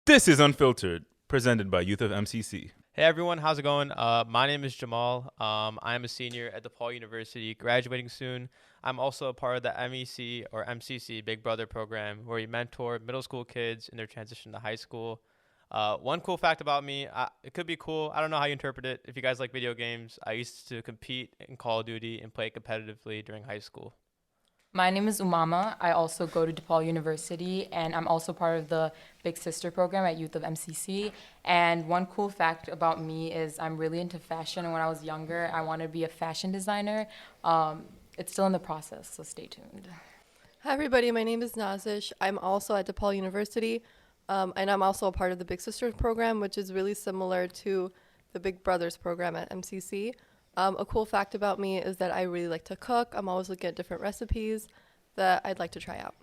This is Unfiltered, presented by Youth of MCC. Hey everyone, how's it going? My name is Jamal. I'm a senior at DePaul University, graduating soon. I'm also a part of the MEC or MCC Big Brother program, where we mentor middle school kids in their transition to high school. One cool fact about me, it could be cool. I don't know how you interpret it. If you guys like video games, I used to compete in Call of Duty and play competitively during high school. My name is Umama. I also go to DePaul University, and I'm also part of the Big Sister program at Youth of MCC. And one cool fact about me is I'm really into fashion. And when I was younger, I wanted to be a fashion designer. It's still in the process, so stay tuned. Hi everybody, my name is Nazish. I'm also at DePaul University, and I'm also a part of the Big Sisters program, which is really similar to the Big Brothers program at MCC. A cool fact about me is that I really like to cook. I'm always looking at different recipes that I'd like to try out.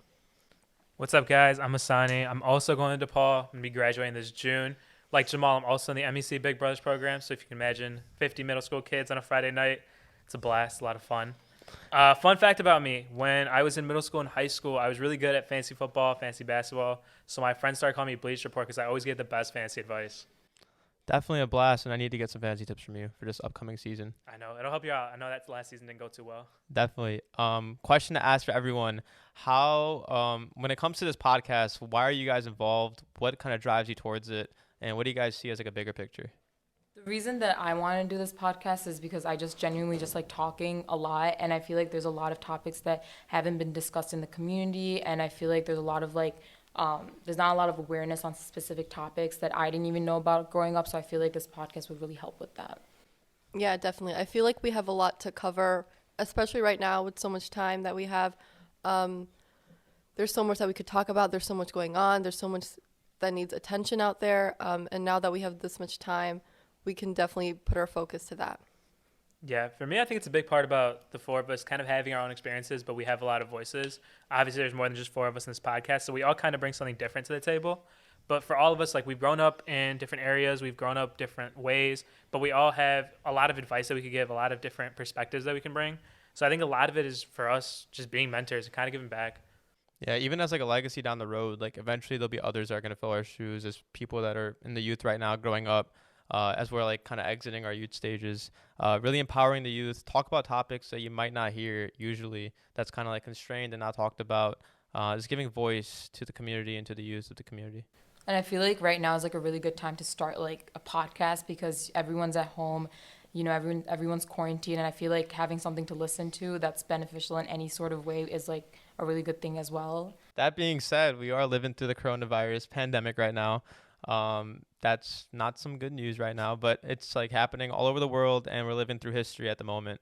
What's up, guys? I'm Asani. I'm also going to DePaul. I'm going to be graduating this June. Like Jamal, I'm also in the MEC Big Brothers program. So if you can imagine 50 middle school kids on a Friday night, it's a blast, a lot of fun. Fun fact about me, when I was in middle school and high school, I was really good at fantasy football, fantasy basketball. So my friends started calling me Bleach Report because I always get the best fantasy advice. Definitely a blast, and I need to get some fantasy tips from you for this upcoming season. I know. It'll help you out. I know that last season didn't go too well. Definitely. Question to ask for everyone: How, when it comes to this podcast, why are you guys involved? What kind of drives you towards it, and what do you guys see as like a bigger picture? The reason that I want to do this podcast is because I just genuinely just like talking a lot, and I feel like there's a lot of topics that haven't been discussed in the community, and I feel like there's a lot of there's not a lot of awareness on specific topics that I didn't even know about growing up, so I feel like this podcast would really help with that. Yeah, definitely. I feel like we have a lot to cover, especially right now with so much time that we have. There's so much that we could talk about. There's so much going on. There's so much that needs attention out there. And now that we have this much time, we can definitely put our focus to that. Yeah, for me, I think it's a big part about the four of us kind of having our own experiences, but we have a lot of voices. Obviously, there's more than just four of us in this podcast, so we all kind of bring something different to the table. But for all of us, like, we've grown up in different areas, we've grown up different ways, but we all have a lot of advice that we could give, a lot of different perspectives that we can bring. So I think a lot of it is for us just being mentors and kind of giving back. Yeah, even as like a legacy down the road, like eventually there'll be others that are gonna fill our shoes as people that are in the youth right now, growing up. As we're like kind of exiting our youth stages, really empowering the youth, talk about topics that you might not hear usually, that's kind of like constrained and not talked about, just giving voice to the community and to the youth of the community. And I feel like right now is like a really good time to start like a podcast because everyone's at home, everyone's quarantined, and I feel like having something to listen to that's beneficial in any sort of way is like a really good thing as well. That being said, we are living through the coronavirus pandemic right now. That's not some good news right now, but it's like happening all over the world and we're living through history at the moment.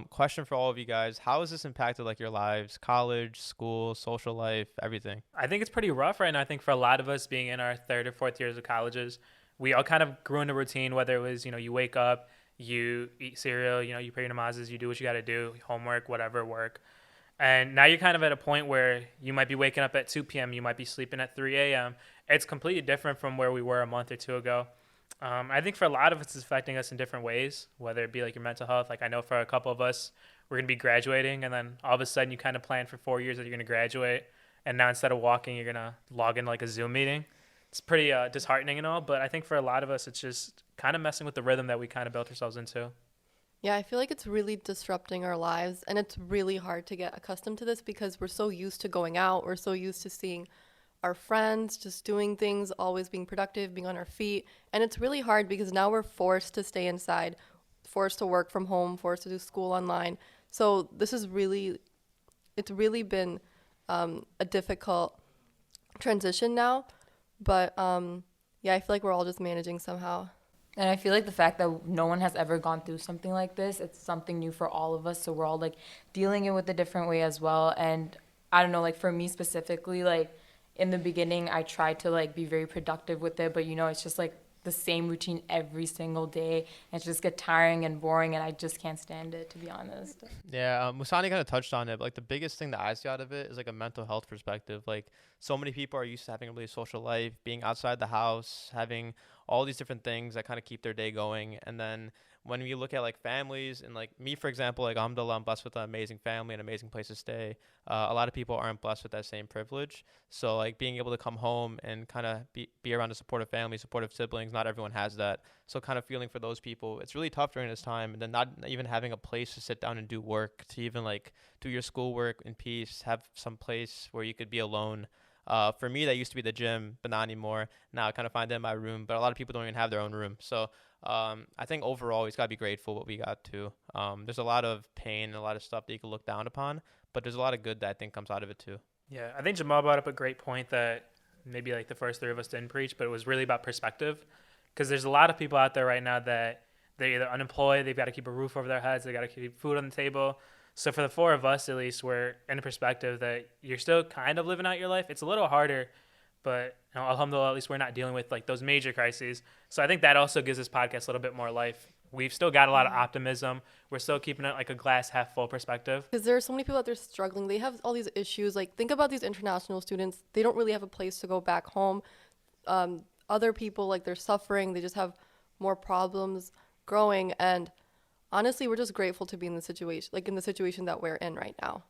Question for all of you guys: how has this impacted like your lives, college, school, social life, everything? I think it's pretty rough right now. I think for a lot of us being in our third or fourth years of colleges, we all kind of grew into routine, whether it was, you wake up, you eat cereal, you pray your namazes, you do what you got to do, homework, whatever, work. And now you're kind of at a point where you might be waking up at 2 p.m., you might be sleeping at 3 a.m. It's completely different from where we were a month or two ago. I think for a lot of us, it's affecting us in different ways, whether it be like your mental health. Like I know for a couple of us, we're going to be graduating, and then all of a sudden you kind of plan for 4 years that you're going to graduate, and now instead of walking, you're going to log into like a Zoom meeting. It's pretty disheartening and all, but I think for a lot of us, it's just kind of messing with the rhythm that we kind of built ourselves into. Yeah, I feel like it's really disrupting our lives, and it's really hard to get accustomed to this because we're so used to going out. We're so used to seeing our friends, just doing things, always being productive, being on our feet. And it's really hard because now we're forced to stay inside, forced to work from home, forced to do school online. So it's really been a difficult transition now. But yeah, I feel like we're all just managing somehow. And I feel like the fact that no one has ever gone through something like this, it's something new for all of us. So we're all like dealing it with a different way as well. And I don't know, like for me specifically, like in the beginning, I tried to like be very productive with it. But it's just like the same routine every single day. And it just get tiring and boring. And I just can't stand it, to be honest. Yeah, Musani kind of touched on it, but like the biggest thing that I see out of it is like a mental health perspective. Like so many people are used to having a really social life, being outside the house, having all these different things that kind of keep their day going. And then when you look at like families and like me, for example, like alhamdulillah, I'm blessed with an amazing family, an amazing place to stay. A lot of people aren't blessed with that same privilege. So like being able to come home and kind of be around a supportive family, supportive siblings, not everyone has that. So kind of feeling for those people, it's really tough during this time. And then not even having a place to sit down and do work, to even like do your schoolwork in peace, have some place where you could be alone. For me, that used to be the gym, but not anymore. Now I kind of find it in my room, but a lot of people don't even have their own room. So I think overall, we just got to be grateful what we got to. There's a lot of pain and a lot of stuff that you can look down upon, but there's a lot of good that I think comes out of it too. Yeah, I think Jamal brought up a great point that maybe like the first three of us didn't preach, but it was really about perspective. Because there's a lot of people out there right now that they're either unemployed, they've got to keep a roof over their heads, they got to keep food on the table. So for the four of us, at least, we're in a perspective that you're still kind of living out your life. It's a little harder, but alhamdulillah, at least we're not dealing with like those major crises. So I think that also gives this podcast a little bit more life. We've still got a lot of optimism. We're still keeping it like a glass half full perspective. Because there are so many people out there struggling. They have all these issues. Like, think about these international students. They don't really have a place to go back home. Other people, like, they're suffering. They just have more problems growing. And honestly, we're just grateful to be in the situation that we're in right now.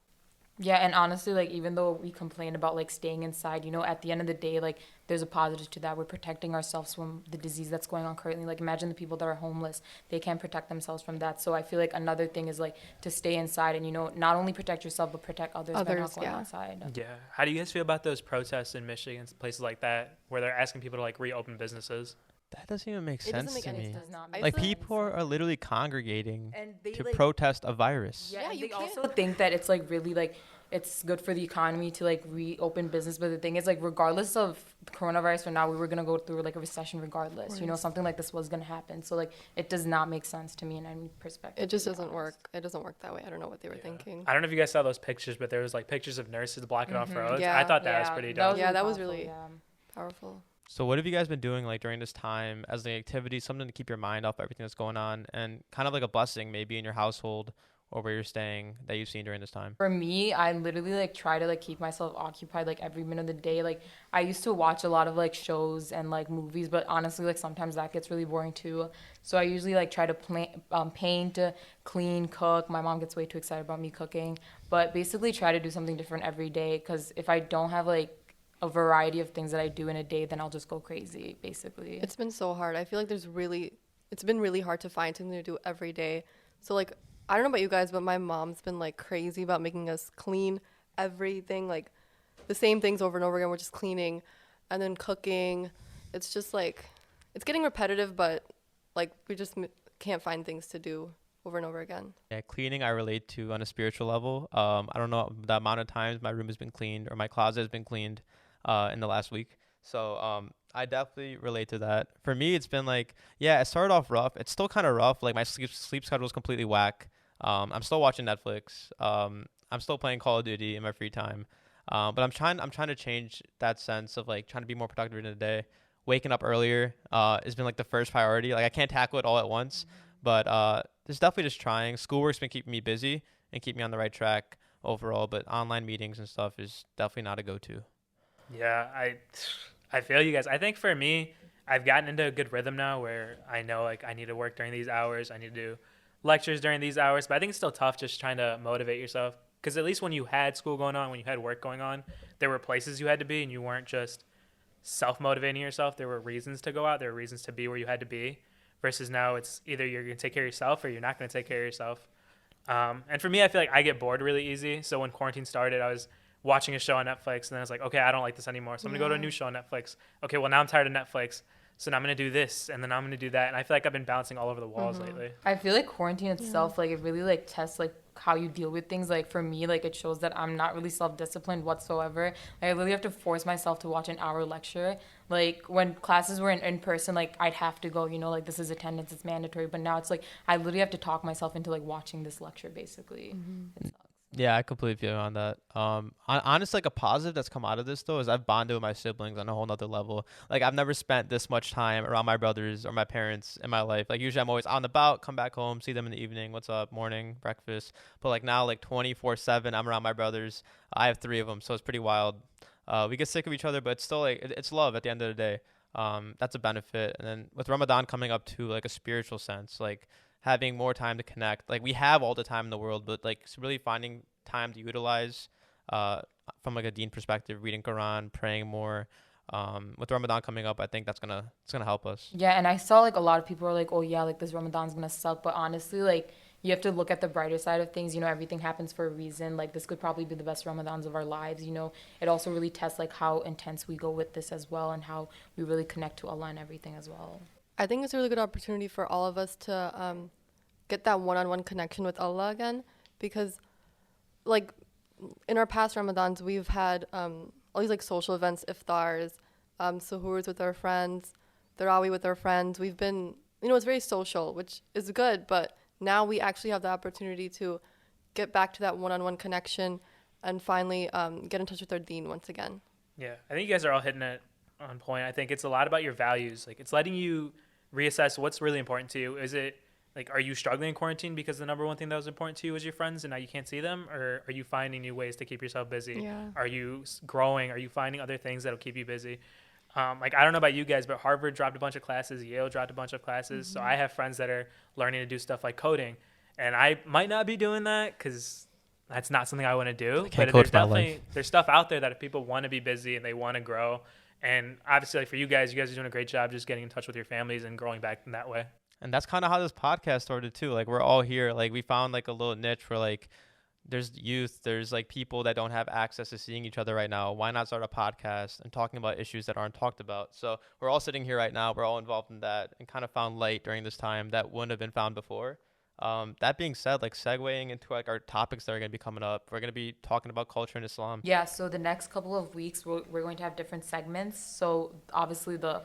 Yeah, and honestly, like, even though we complain about, like, staying inside, you know, at the end of the day, like, there's a positive to that. We're protecting ourselves from the disease that's going on currently. Like, imagine the people that are homeless. They can't protect themselves from that. So I feel like another thing is, like, to stay inside and, you know, not only protect yourself, but protect others by not going outside. Yeah. How do you guys feel about those protests in Michigan, places like that, where they're asking people to, like, reopen businesses? That doesn't even make It doesn't sense make to any me. sense. Like, people are literally congregating And they, to like, protest a virus. Yeah, Yeah, and you they can't. also think that it's, like, really, like, it's good for the economy to, like, reopen business. But the thing is, like, regardless of the coronavirus or not, we were going to go through, like, a recession regardless. You know, something like this was going to happen. So, like, it does not make sense to me in any perspective. It just doesn't work. It doesn't work that way. I don't know what they were thinking. I don't know if you guys saw those pictures, but there was like pictures of nurses blocking off roads. Yeah. I thought that was pretty dope. Yeah, that was powerful, really- yeah. Powerful. So what have you guys been doing like during this time as an activity, something to keep your mind off everything that's going on, and kind of like a blessing maybe in your household or where you're staying that you've seen during this time? For me, I literally, like, try to, like, keep myself occupied, like, every minute of the day. Like, I used to watch a lot of, like, shows and, like, movies, but honestly, like, sometimes that gets really boring too. So I usually, like, try to paint, clean, cook. My mom gets way too excited about me cooking, but basically try to do something different every day, because if I don't have, like, a variety of things that I do in a day, then I'll just go crazy, basically. It's been so hard. I feel like it's been really hard to find something to do every day. So, like, I don't know about you guys, but my mom's been, like, crazy about making us clean everything, like, the same things over and over again. We're just cleaning and then cooking. It's just, like, it's getting repetitive, but, like, we just can't find things to do over and over again. Yeah, cleaning I relate to on a spiritual level. I don't know the amount of times my room has been cleaned or my closet has been cleaned in the last week. So I definitely relate to that. For me, it's been like, yeah, it started off rough. It's still kind of rough. Like, my sleep schedule is completely whack. I'm still watching Netflix. I'm still playing Call of Duty in my free time. But I'm trying to change that sense of, like, trying to be more productive in the day. Waking up earlier has been, like, the first priority. Like, I can't tackle it all at once, but it's definitely just trying. Schoolwork's been keeping me busy and keep me on the right track overall, but online meetings and stuff is definitely not a go-to. Yeah, I feel you guys. I think for me, I've gotten into a good rhythm now where I know, like, I need to work during these hours. I need to do lectures during these hours. But I think it's still tough just trying to motivate yourself. Because at least when you had school going on, when you had work going on, there were places you had to be and you weren't just self-motivating yourself. There were reasons to go out. There were reasons to be where you had to be. Versus now it's either you're going to take care of yourself or you're not going to take care of yourself. And for me, I feel like I get bored really easy. So when quarantine started, I was watching a show on Netflix, and then I was like, okay, I don't like this anymore. So I'm going to go to a new show on Netflix. Okay, well, now I'm tired of Netflix. So now I'm going to do this, and then I'm going to do that. And I feel like I've been bouncing all over the walls lately. I feel like quarantine itself, like, it really, like, tests, like, how you deal with things. Like, for me, like, it shows that I'm not really self-disciplined whatsoever. Like, I literally have to force myself to watch an hour lecture. Like, when classes were in person, like, I'd have to go, you know, like, this is attendance, it's mandatory. But now it's like I literally have to talk myself into, like, watching this lecture, basically. It sucks. Yeah, I completely feel you on that. Honestly, like, a positive that's come out of this though is I've bonded with my siblings on a whole nother level. Like, I've never spent this much time around my brothers or my parents in my life. Like, usually I'm always out and about, come back home, see them in the evening, what's up, morning, breakfast. But, like, now, like, 24/7, I'm around my brothers. I have 3 of them, so it's pretty wild. We get sick of each other, but it's still, like, it's love at the end of the day. That's a benefit. And then with Ramadan coming up to like a spiritual sense, like having more time to connect. Like we have all the time in the world, but like really finding time to utilize from like a deen perspective, reading Quran, praying more. With Ramadan coming up, I think it's gonna help us. Yeah, and I saw like a lot of people are like, oh yeah, like this Ramadan's gonna suck. But honestly, like you have to look at the brighter side of things. You know, everything happens for a reason. Like this could probably be the best Ramadans of our lives. You know, it also really tests like how intense we go with this as well, and how we really connect to Allah and everything as well. I think it's a really good opportunity for all of us to get that one-on-one connection with Allah again, because like in our past Ramadans, we've had all these like social events, iftars, suhoors with our friends, tarawih with our friends. We've been, it's very social, which is good, but now we actually have the opportunity to get back to that one-on-one connection and finally get in touch with our deen once again. Yeah, I think you guys are all hitting it on point. I think it's a lot about your values. Like it's letting you reassess what's really important to you. Is it like, are you struggling in quarantine because the number one thing that was important to you was your friends and now you can't see them? Or are you finding new ways to keep yourself busy? Yeah. Are you growing? Are you finding other things that'll keep you busy? Like, I don't know about you guys, but Harvard dropped a bunch of classes. Yale dropped a bunch of classes. So I have friends that are learning to do stuff like coding. And I might not be doing that because that's not something I want to do. But there's stuff out there that if people want to be busy and they want to grow. And obviously, like for you guys are doing a great job just getting in touch with your families and growing back in that way. And that's kind of how this podcast started too. Like we're all here. Like we found like a little niche where like there's youth, there's like people that don't have access to seeing each other right now. Why not start a podcast and talking about issues that aren't talked about? So we're all sitting here right now. We're all involved in that and kind of found light during this time that wouldn't have been found before. That being said, like segueing into like our topics that are going to be coming up, we're going to be talking about culture in Islam. Yeah, so the next couple of weeks we're going to have different segments. So obviously the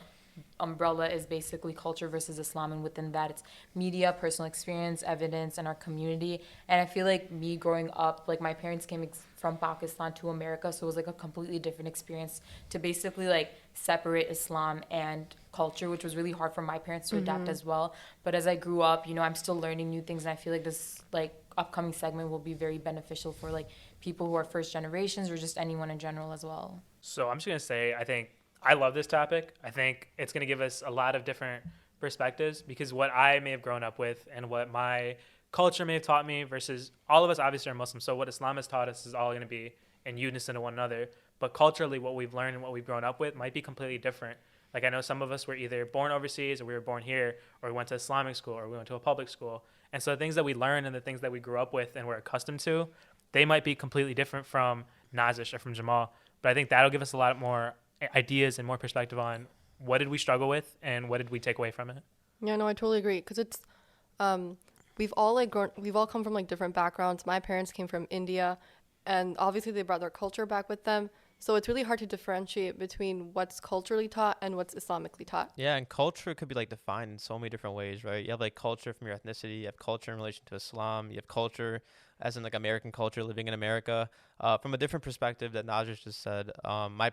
umbrella is basically culture versus Islam, and within that it's media, personal experience, evidence, and our community. And I feel like me growing up, like my parents came from Pakistan to America, so it was like a completely different experience to basically like separate Islam and culture, which was really hard for my parents to adapt as well. But as I grew up, I'm still learning new things, and I feel like this like upcoming segment will be very beneficial for like people who are first generations or just anyone in general as well. So I'm just going to say, I love this topic. I think it's going to give us a lot of different perspectives because what I may have grown up with and what my culture may have taught me versus all of us obviously are Muslims. So what Islam has taught us is all going to be in unison to one another. But culturally, what we've learned and what we've grown up with might be completely different. Like I know some of us were either born overseas or we were born here or we went to Islamic school or we went to a public school. And so the things that we learn and the things that we grew up with and we're accustomed to, they might be completely different from Nazish or from Jamal. But I think that'll give us a lot more ideas and more perspective on what did we struggle with and what did we take away from it. Yeah, no, I totally agree because it's we've all come from like different backgrounds. My parents came from India, and obviously they brought their culture back with them. So it's really hard to differentiate between what's culturally taught and what's Islamically taught. Yeah, and culture could be like defined in so many different ways, right? You have like culture from your ethnicity, you have culture in relation to Islam, you have culture as in like American culture living in America. From a different perspective that Najish just said, my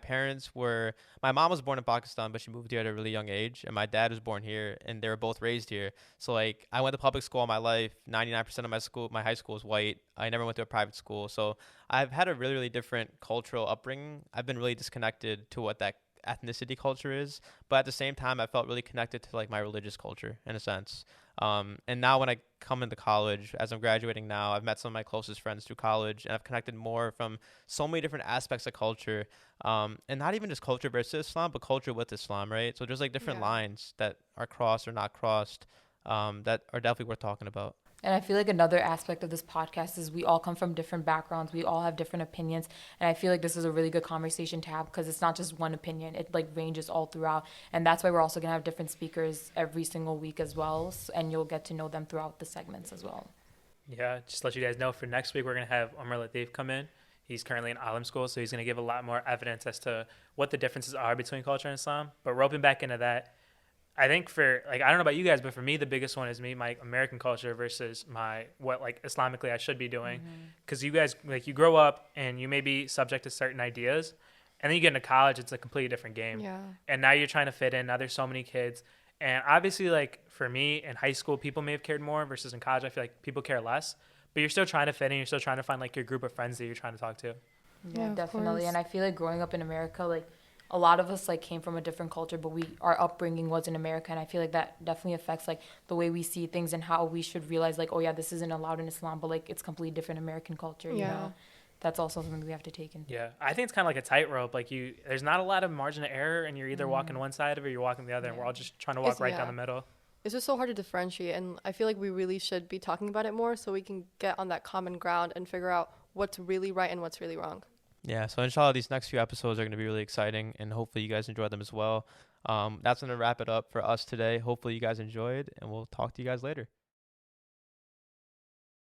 mom was born in Pakistan, but she moved here at a really young age, and my dad was born here, and they were both raised here. So like I went to public school all my life. 99% of my high school is white. I never went to a private school. So I've had a really, really different cultural upbringing. I've been really disconnected to what that ethnicity culture is, but at the same time I felt really connected to like my religious culture in a sense. And now when I come into college, as I'm graduating now, I've met some of my closest friends through college, and I've connected more from so many different aspects of culture, and not even just culture versus Islam, but culture with Islam, right? So there's like different lines that are crossed or not crossed, that are definitely worth talking about. And I feel like another aspect of this podcast is we all come from different backgrounds. We all have different opinions. And I feel like this is a really good conversation to have because it's not just one opinion. It like ranges all throughout. And that's why we're also going to have different speakers every single week as well. And you'll get to know them throughout the segments as well. Yeah, just to let you guys know, for next week, we're going to have Umar Latif come in. He's currently in Alim school, so he's going to give a lot more evidence as to what the differences are between culture and Islam. But roping back into that, I think for, like, I don't know about you guys, but for me, the biggest one is my American culture versus what, like, Islamically I should be doing. Because you guys, like, you grow up and you may be subject to certain ideas, and then you get into college, it's a completely different game. Yeah. And now you're trying to fit in. Now there's so many kids. And obviously, like, for me, in high school, people may have cared more versus in college, I feel like people care less. But you're still trying to fit in. You're still trying to find, like, your group of friends that you're trying to talk to. Yeah, definitely. And I feel like growing up in America, like, a lot of us like came from a different culture, but our upbringing was in America, and I feel like that definitely affects like the way we see things and how we should realize like, oh yeah, this isn't allowed in Islam, but like it's completely different American culture. You Yeah. know, that's also something we have to take in. Yeah, I think it's kind of like a tightrope. Like there's not a lot of margin of error, and you're either walking one side of it or you're walking the other, and we're all just trying to walk It's- right yeah. down the middle. It's just so hard to differentiate, and I feel like we really should be talking about it more so we can get on that common ground and figure out what's really right and what's really wrong. Yeah, so inshallah, these next few episodes are going to be really exciting, and hopefully you guys enjoy them as well. That's going to wrap it up for us today. Hopefully you guys enjoyed, and we'll talk to you guys later.